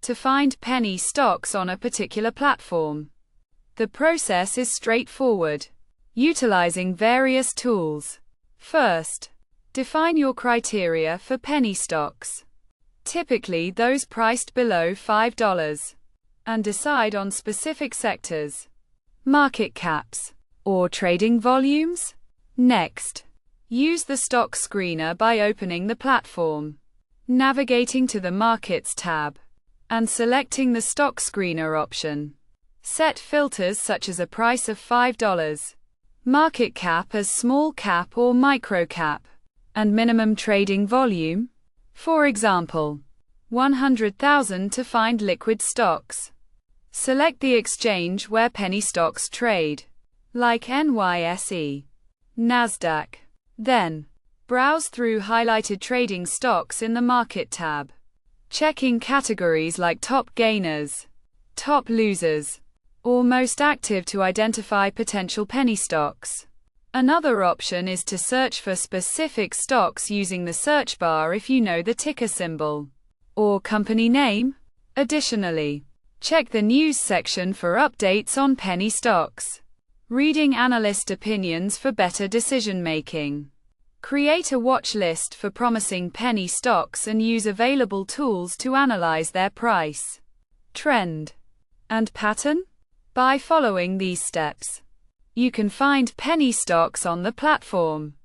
to find penny stocks on a particular platform. The process is straightforward, utilizing various tools. First, define your criteria for penny stocks, typically those priced below $5, and decide on specific sectors, market caps, or trading volumes. Next, use the stock screener by opening the platform, navigating to the Markets tab, and selecting the stock screener option. Set filters such as a price of $5, market cap as small cap or micro cap, and minimum trading volume, for example, 100,000 to find liquid stocks. Select the exchange where penny stocks trade, like NYSE, Nasdaq. Then, browse through highlighted trading stocks in the Market tab, checking categories like top gainers, top losers, or most active to identify potential penny stocks. Another option is to search for specific stocks using the search bar if you know the ticker symbol or company name. Additionally, check the news section for updates on penny stocks. Reading analyst opinions for better decision-making. Create a watch list for promising penny stocks and use available tools to analyze their price, trend, and pattern. By following these steps, you can find penny stocks on the platform.